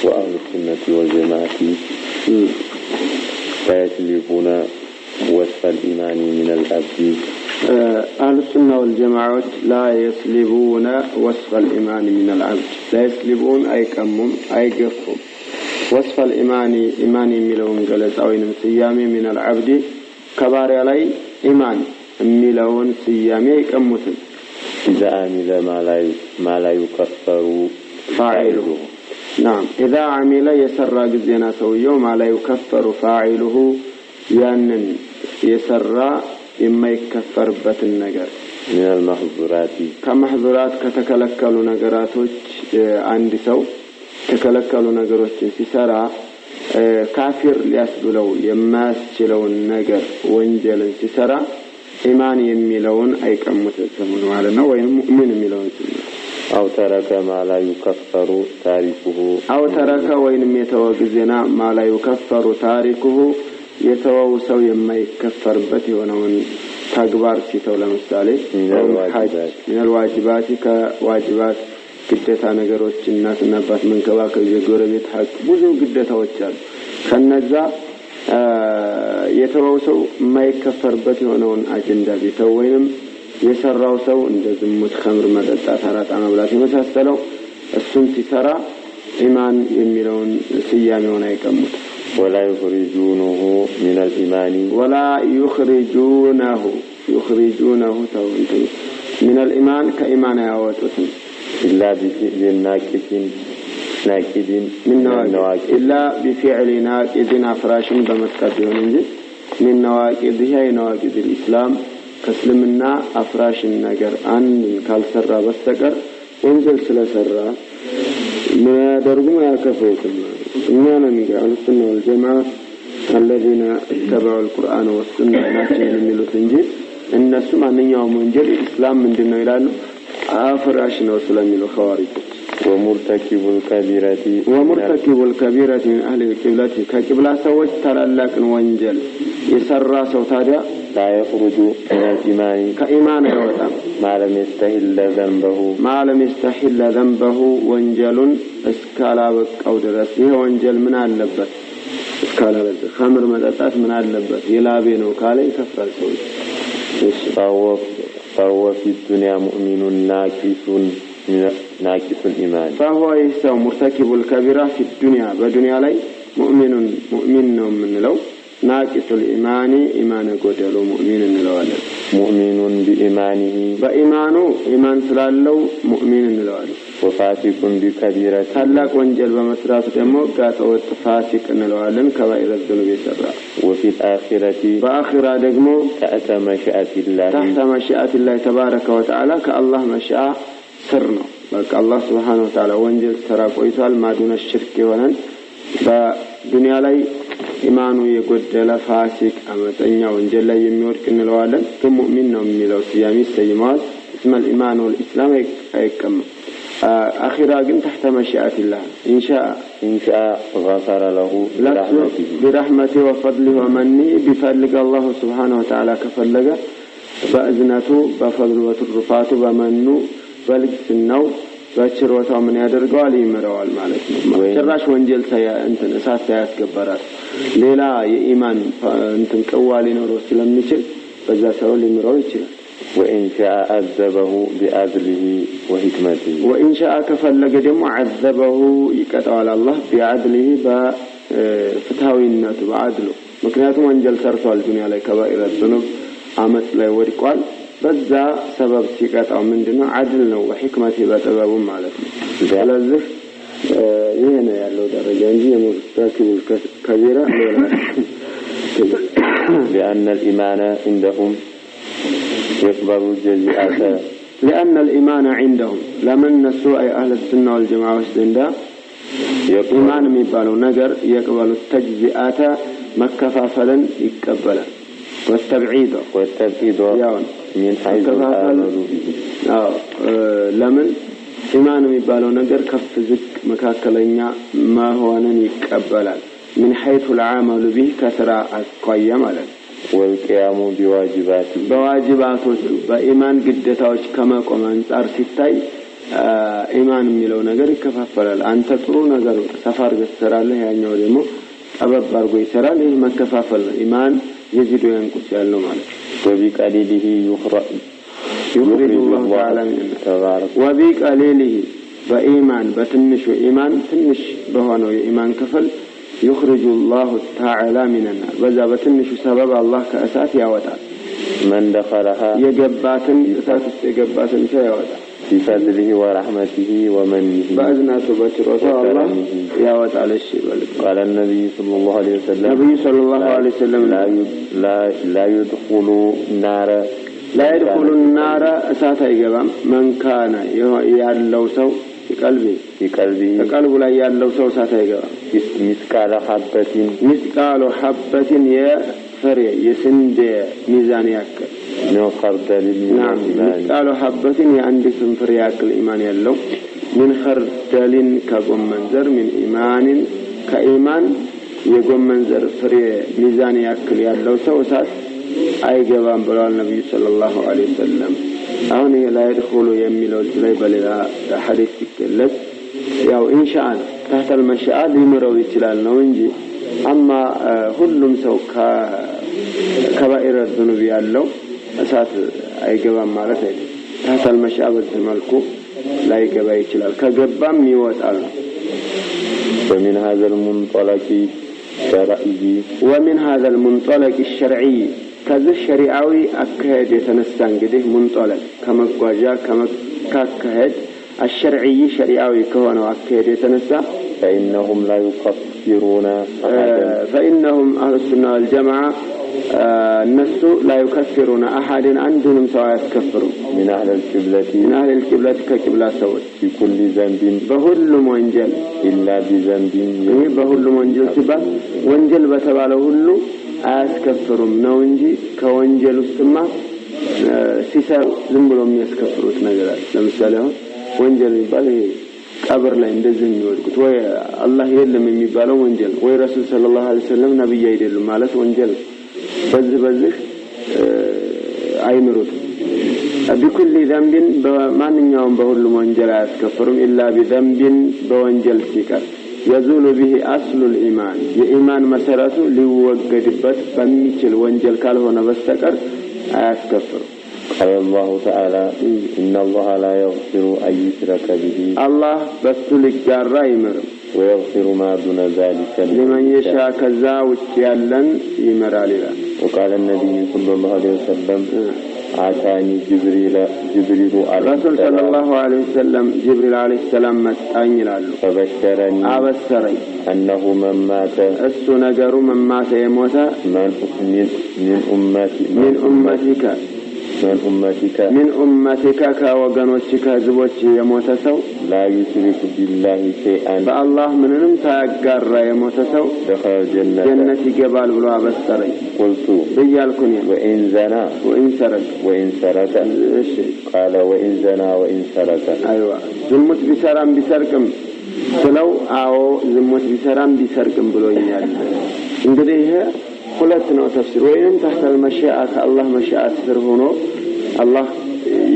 وأهل السنة والجماعة لا يسلبون وصف الإيمان من العبد. أهل السنة والجماعة لا يسلبون وصف الإيمان من العبد. لا يسلبون أي كمم أي قفهم وصف الإيمان إيماني ملون جلس أو سيامي من العبد كبار علي إيمان ملون سيامي كمثل إذا عمل ما لا يكفر فاعله. نعم إذا عمل يسرى جزينا سويه ما لا يكفر فاعله يانن يسرى إما يكفر بتنجر من المحظورات كمحظورات كتكلكلوا نجراتوش عند سو تكلكلوا نجروش سيسرى كافر ليسبلو يماس شلون نجر وانجل سيسرى إيمان يميلون أي كم متسمون معلنا ومؤمن يميلون أو ترك ما لا يكفر تاركه. أو ترك وين يتوجزنا ما لا يكفر تاركه يتوسو يما يكفر بتي ونون تكبار سيتو لمثالي من الواجبات كواجبات ግዴታ ነገሮች እናትና አባት መንከባከብ የጎረቤት ሀቅ ብዙ ግዴታዎች አሉ ከነዛ የተወሰው የማይከፈርበት የሆነውን አጀንዳ ቢተው ወይንም የሰራው ሰው እንደ ዝሙት ኸምር መጠጣት አራጣ መብላት የመሳሰለው እሱን ሲሰራ ኢማን የሚለውን ስያሜውን አይቀሙት ولا يخرجونه من الإيمان ولا يخرجونه من الإيمان كإيمان يعوتهم إلا بفعل ناقض من نواقض إلا بفعل ناقض أفراش بمتقدون من نواقض هي نواقض الإسلام كسلمنا أفراش النجر أن كالسر بستقر وانزل سلسر ما درجم يا كفوكم إننا نجعل السنة والجماعة الذين اتبعوا القرآن والسنة ناتين من التنجيل إن السمع من يوم منجل الإسلام من دين إلانه أفراشنا وسلامي الخوارج. ومرتكب الكبيرة من أهل القبلة كقبلة سوت ترى لك وانجل يسرى صوتها لا يخرج من الإيمان كإيمان يوتام ما لم يستحل ذنبه وانجل اسكالا أو درسه وانجل من اللبت اسكالا خمر مدتات من اللبت يلابين وكالي كفر السوي فهو في الدنيا مؤمن ناقص الإيمان. فهو يسوع مرتكب الكبيرة في الدنيا بدنيا لي مؤمن من لو ناقص الإيمان إيمان قدر مؤمن لو مؤمن بإيمانه إيمان سلالو مؤمن لو وفاسق بكبيرة هلاك وانجل بمسرات دمو قاتوت فاسق نلوالن كبائر الذنوب يسرى. وفي الآخرة بآخرة دمو تحت مشيئة الله تبارك وتعالى كالله مشاء سرنا بك الله سبحانه وتعالى وانجل سرى قويسال ما دون الشرك ولن فدنيا لي إيمانه يقدل فاسق أمتنيا وانجل لي يميورك نلوالن ثم مؤمن من لو سيامي السيمات اسم الإيمان والإسلام أيكم أخيرا تحت مشيئة الله إن شاء غفر له برحمته وفضله ومنه بفضل الله سبحانه وتعالى كفلق بأذنته بفضل وترفاته بمنه بلق سنو بشروته من يدرقوا عليه مروال مالك شراش وانجل انتن اساس سياسكبرات ليلا يإيمان انتن كوالين ورسلم نشل بذا سروا لي مروال يشل وإن شاء عذبه بعدله وحكمته وإن شاء كفلق دم عذبه يقطع على الله بعدله بفتاوينته بعدله مكنياته وانجل سرسوا الدنيا لي كبائر الذنوب عمت لي ورقوال بذا سبب سيقطع من دونه عدلنا وحكمته بطبابه مالتنا لذلك هنا يالله درجة انجي مرتكب الكبيرة لأن الإيمان عندهم يقبل الجزيئات لأن الإيمان عندهم لمن نسوء أهل السنة والجماعة والسنة إيمان ميبالو نجر يقبل التجزئات مكفافلا يقبلا والتبعيد من حيث الآمن به لمن إيمان ميبالو نجر كف زك مكاكلنيا ما هو يقبلا من حيث العمل به كثرة القيم والقيام بواجباته بإيمان قدتاوش كما قمان صار ستاي ኢማን የሚለው ነገር ይከፋፈላል። አንተ ጥሩ ነገር ሰፋ አድርገህ ትሰራለህ፣ ያኛው ደግሞ ጠበብ አድርጎ ይሰራል። ይህ መከፋፈል ነው። ኢማን የዚዱ ያንቁስ ያለው ማለት ነው። وبقليله يخرج الله تعالى تبارك وبقليله በኢማን በትንሹ ኢማን ትንሽ በሆነው የኢማን ክፍል يخرج الله تعالى من النار በዛ በትንሹ ሰበብ አላህ ከእሳት ያወጣል። من دخلها የገባትን እሳት ውስጥ የገባትን ሰው ያወጣል። بفضله ورحمته ومنه በእዝነቱ በችሮታው አላህ ያወጣል። እሺ በልክ قال النبي صلى الله عليه وسلم ነብዩ ሰለላሁ ዐለይሂ ወሰለም لا يدخل النار لا يدخل النار እሳት አይገባም من كان ያለው ሰው በቀልቡ ላይ ያለው ሰው እሳት አይገባም። مسقال حبة የፍሬ የስንዴ ሚዛን ያክል ነው خردل نعم مسقال حبة የአንድ ፍሬ ያክል ኢማን ያለው من خردل ከጎመን ዘር من ኢማን ከኢማን የጎመን ዘር ፍሬ ሚዛን ያክል ያለው ሰው እሳት አይገባም ብለዋል ነብዩ ሰለላሁ ዐለይሂ ወሰለም። አሁን ይሄ ላይ ድኹሉ የሚለው ላይ በሌላ ሐዲስ ይገለጽ ያው ኢንሻአን ተህተል መሻአ ሊምረው ይችላል ነው እንጂ አማ ሁሉም ሰው ከባኢረ ذنوب ያለው እሳት አይገባም ማለት አይደለም። ተህተል መሻአ በዚህ መልኩ ላይ ገባ ይችላል፣ ከገባም ይወጣል። ومن هذا المنطلق الشرعي ومن هذا المنطلق الشرعي ከዚህ ሸሪዓዊ አካሄድ የተነሳ እንግዲህ ሙንጠለቅ ከመጓዣ ከመካከሄድ الشرعي شريعي كونه أكيد يتنسى فإنهم لا يكفرون فإنهم أهل السنة والجماعة الناس لا يكفرون أحد عندهم سواء يكفرون من أهل القبلة كقبلة سوى في كل ذنب بهل منجل إلا بذنب بهل منجل سبا وانجل بتباله هلو أسكفرهم نونجي كوانجل السماء سيسا زنبلهم يسكفروت نجرات لمثاله ወንጀል ይባል ቀብር ላይ እንደዚህ የሚወድቁት ወይ አላህ የለም የሚባለው ወንጀል ወይ ረሱል ሰለላሁ ዐለይሂ ወሰለም ነብይ አይደሉም ማለት ወንጀል በዚህ አይምሩት بكل ذنب በማንኛውም በሁሉም ወንጀል አያስከፍሩም إلا بذنب በወንጀል ሲቀር يزول به أصل الإيمان የኢማን መሰረቱ ሊወገድበት በሚችል ወንጀል ካልሆነ በስተቀር አያስከፍሩም قال الله تعالى إن الله لا يغفر أن يشرك به الله بسلك جارا يمر ويغفر ما دون ذلك لمن يشاء كذا وشيالن يمر عليه. وقال النبي صلى الله عليه وسلم آتاني جبريل رسول صلى الله عليه وسلم جبريل عليه السلام متعني له فبشرني أبشرني أنه من مات السنجر من مات يموت من أمتك كوجنوتك زوجك يموت سو لا يشرك بالله شيئا فالله منهم تأجر يموت سو دخل الجنة جنة جبال بلوا بستري قلت بيالكن وإن زنا وإن سرق قال وإن زنا وإن سرق أيوة زمت بسرقم سلو أو زمت بسرقم بلوينيال እንግዲህ ሁለት ነው ተፍሲር ወይንም تحت المشيئة الله مشيئة ስር ሆኖ አላህ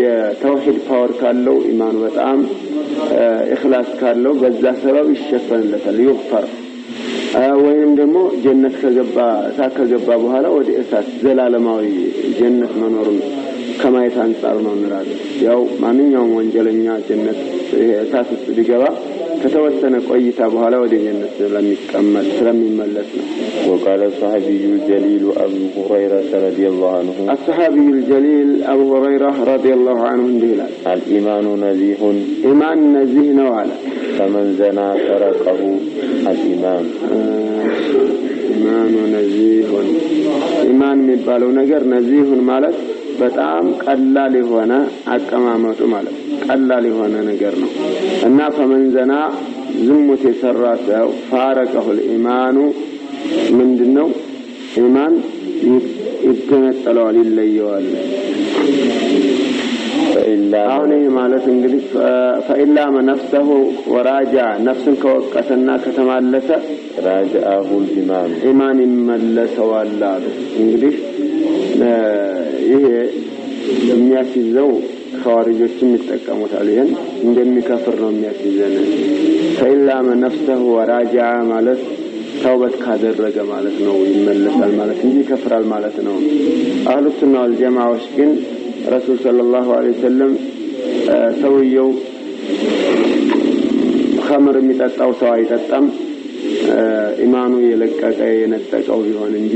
የተውሂድ ፓወር ካለው ኢማን በጣም ኢኽላስ ካለው በዛ ሰበብ ይሸፈንለታል ይغفر ወይንም ደግሞ ጀነት ከገባ በኋላ ወደ እሳት ዘላለማዊ ጀነት መኖሩን ከማየት አንፃር ነው እንላለን። ያው ማንኛውም ወንጀለኛ ጀነት እሳት ውስጥ ቢገባ ከተወሰነ ቆይታ በኋላ ወደ ጀነት ስለሚመለስ ነው። وقال الصحابي الجليل أبو هريرة رضي الله عنه الصحابي الجليل أبو هريرة رضي الله عنه انتهى الإيمان نزيه إيمان نزيه نوعلا فمن زنا سرقه الإيمان إيمان نزيه إيمان مبالو نجر نزيه مالك በጣም ቀላል የሆነ አቀማመጡ ማለት ቀላል የሆነ ነገር ነው እና ፈመንዘና ዝሙት የሰራ ሰው ፋረቀሁ الإيمان ምንድነው ኢማን ይገነጠለዋል ይለየዋል አሁን ይሄ ማለት እንግዲህ فإلا من نفسه وراجع نفسን ከወቀሰና ከተማለሰ راجعه الإيمان ኢማን ይመለሰዋል እንግዲህ ይሄ የሚያስይዘው ኸዋሪጆችም ይጠቀሙታል። ይሄን እንደሚከፍር ነው የሚያስይዘን። ፈኢላመ ነፍሰሁ ወራጃ ማለት ተውበት ካደረገ ማለት ነው ይመለሳል ማለት እንጂ ይከፍራል ማለት ነው። አህሉ ሱና ወል ጀማዓዎች ግን ረሱል ሰለላሁ ዐለይሂ ወሰለም ሰውየው ኸምር የሚጠጣው ሰው አይጠጣም ኢማኑ የለቀቀ የነጠቀው ቢሆን እንጂ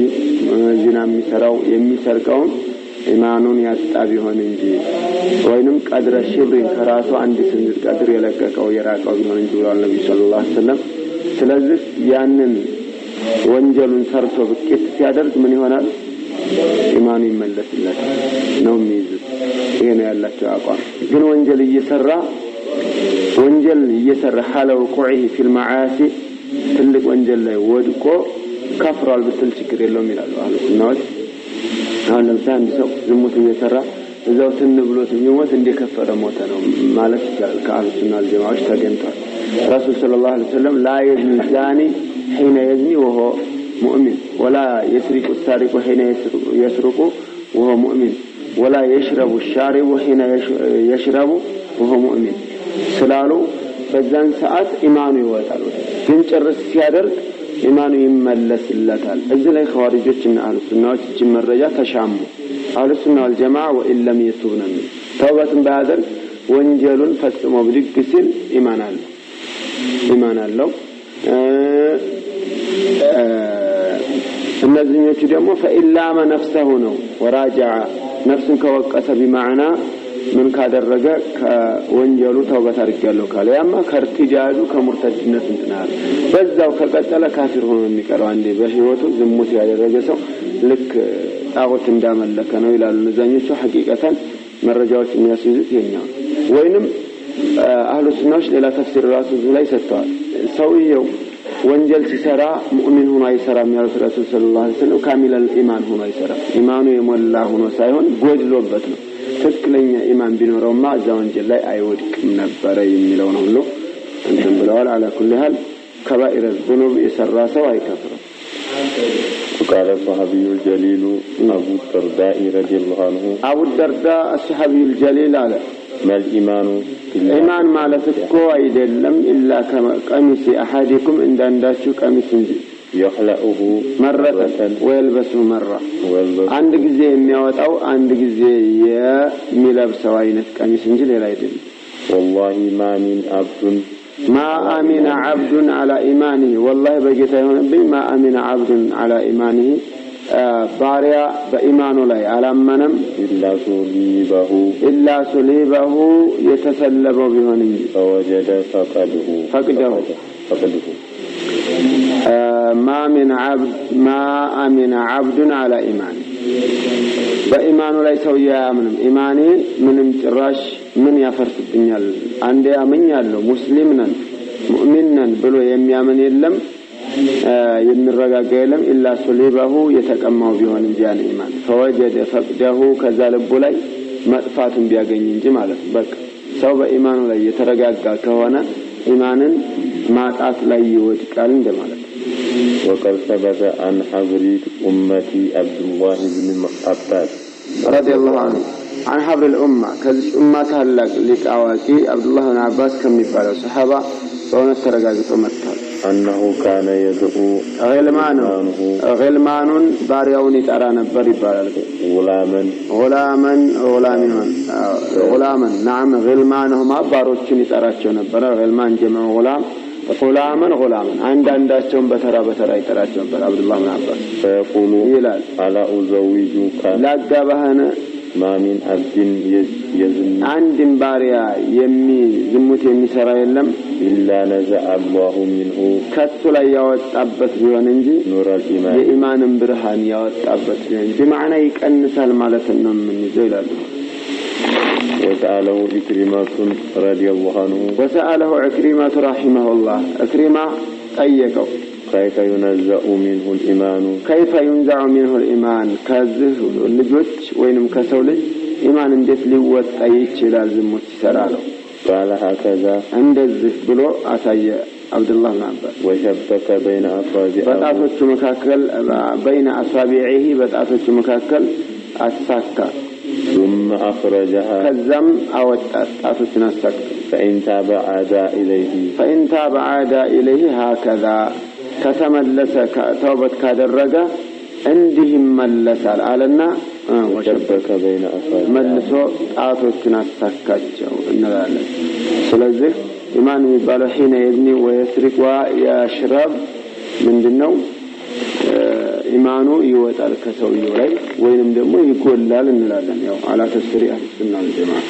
ዚና የሚሰራው የሚሰርቀውን ኢማኑን ያጣ ቢሆን እንጂ ወይንም ቀድረ ሽብሪን ከራሱ አንድ ስንዝር ቀድር የለቀቀው የራቀው ቢሆን እንጂ ብሏል ነብዩ ሰለላሁ ዐለይሂ ወሰለም። ስለዚህ ያንን ወንጀሉን ሰርቶ ብቅት ሲያደርግ ምን ይሆናል? ኢማኑ ይመለስለታል ነው የሚይዙት። ይሄ ነው ያላቸው አቋም። ግን ወንጀል እየሰራ ሐለው ቁዒ ፊል መዓሲ ትልቅ ወንጀል ላይ ወድቆ ከፍሯል ብትል ችግር የለውም ይላሉ አህሉ ሱናዎች። አሁን ለምሳሌ አንድ ሰው ዝሙት እየሰራ እዛው ትን ብሎት ቢሞት እንደከፈረ ሞተ ነው ማለት ይቻላል። ከአህሉ ሱና ጀማዓዎች ተገኝቷል። ረሱል ሰለላሁ ዐለይሂ ወሰለም ላ የዝኒ ዛኒ ሒነ የዝኒ ወሆ ሙእሚን ወላ የስሪቁ ሳሪቁ ሒነ የስርቁ ወሆ ሙእሚን ወላ የሽረቡ ሻሪቡ ሒነ የሽረቡ ወሆ ሙእሚን ስላሉ በዛን ሰዓት ኢማኑ ይወጣል። ግን ጭርስ ሲያደርግ ኢማኑ ይመለስለታል። እዚህ ላይ ኸዋሪጆችና አህሉ ሱናዎች እቺ መረጃ ተሻሙ። አህሉ ሱና ወል ጀማዓ ወኢለም የቱብነ ተውበትን ባያደርግ ወንጀሉን ፈጽሞ ብድግ ሲል ኢማን አለው። እነዚህኞቹ ደግሞ ፈኢላመ ነፍሰሁ ነው ወራጃ ነፍስን ከወቀሰ ቢማዕና ምን ካደረገ ከወንጀሉ ተውበት አድርጋለሁ ካለ ያማ ከርቲጃሉ ከሙርተድነት እንትናል በዛው ከቀጠለ ካፊር ሆኖ የሚቀረው አንዴ በህይወቱ ዝሙት ያደረገ ሰው ልክ ጣዖት እንዳመለከ ነው ይላሉ እነዛኞቹ። ሐቂቀተን መረጃዎች የሚያስይዙት ይሄኛው ወይንም አህሉ ሱናዎች ሌላ ተፍሲር ራሱ ላይ ሰጥተዋል። ሰውየው ወንጀል ሲሰራ ሙእሚን ሆኖ አይሰራም ያሉት ረሱል ሰለላሁ ዐለይሂ ወሰለም ካሚለል ኢማን ሆኖ አይሰራም። ኢማኑ የሞላ ሆኖ ሳይሆን ጎድሎበት ነው። ትክክለኛ ኢማን ቢኖረውማ እዛ ወንጀል ላይ አይወድቅም ነበር የሚለው ነው ሁሉ እንትን ብለዋል። አላ ኩል ሐል ከባኢረ الذنوب የሰራ ሰው አይከፍርም። قال الصحابي الجليل أبو الدرداء رضي الله عنه أبو الدرداء الصحابي الجليل على ما الإيمان إيمان مالتكو أيدلم إلا كقميص أحدكم عند أنداشو قميص يخلقه مرة ويلبسه مرة عند ጊዜ የሚያወጣው አንድ ጊዜ የሚለብሰው አይነት ቀሚስ እንጂ ሌላ አይደለም። والله ما آمن عبد على إيمانه والله በጌታ ይሆንብኝ ما آمن عبد على إيمانه ባሪያ በኢማኑ ላይ አላመነም إلا سليبه የተሰለበው ቢሆን እንጂ فوجد فقده ما آمن عبد على إيمانه በኢማኑ ላይ ሰው ያምንም ኢማኔ ምንም ጭራሽ ምን ያፈርስብኛል አንዴ አመኛለሁ ሙስሊም ነን ሙእሚን ነን ብሎ የሚያምን የለም የሚረጋጋ የለም ኢላ ሱሊባሁ የተቀማው ቢሆን እንጂ ያን ኢማን ፈወጀደ ፈቅደሁ ከዛ ልቡ ላይ መጥፋቱን ቢያገኝ እንጂ ማለት በቃ ሰው በኢማኑ ላይ የተረጋጋ ከሆነ ኢማንን ማጣት ላይ ይወድቃል እንደማለት። وقد ثبت عن حبر أمتي عبد الله بن عباس رضي الله عنه عن حبر الأمة كذا أمة هلك لكاواكي عبد الله بن عباس كم يبالو صحابة وأنا ترجعت أمتها أنه كان يدعو غلمان باريون يترى نبر يبالو غلاما نعم غلمانهما باروتشن يتراچو نبر غلمان جمع غلاما عندهم بترى يتراچو نبر عبد الله بن عباس فيقول ይላል على أزوجك ላጋባህነ ما من عبد يزن አንድም ባሪያ ዝሙት የሚሰራ የለም إلا نزع الله منه ከሱ ላይ ያወጣበት ቢሆን እንጂ نور الإيمان የኢማንን ብርሃን ያወጣበት ቢሆን በማዕና ይቀንሳል ማለት ነው ምን ይላል። وسأله عكرمة رضي الله عنه وسأله عكرمة رحمه الله عكرمة ጠየቀው كيف ينزع منه الإيمان ከዚህ ልጆች ወይንም ከሰው ልጅ ኢማን እንዴት ሊወጣ ይችላል ዝሙት ሲሰራ ነው። قال هكذا እንደዚህ ብሎ አሳየ አብዱላህ ብን አባስ وشبك بين أصابعه በጣቶቹ መካከል بين أصابعه በጣቶቹ መካከል አሳካ ثم أخرجها كزم أو أتتنسك فإن تاب عاد إليه هكذا كتملس توبة كادرجة عندهم ملسال علىنا وشبك بين أصابعه ملسو أتتنسكجوا إننا سلزق إيمان يبالو حين يبني ويسرق ويشرب من دنو إيمانه يوتال كسويه ላይ ወይንም ደግሞ ይጎላል እንላለን ያው على تفسير أهل السنة والجماعة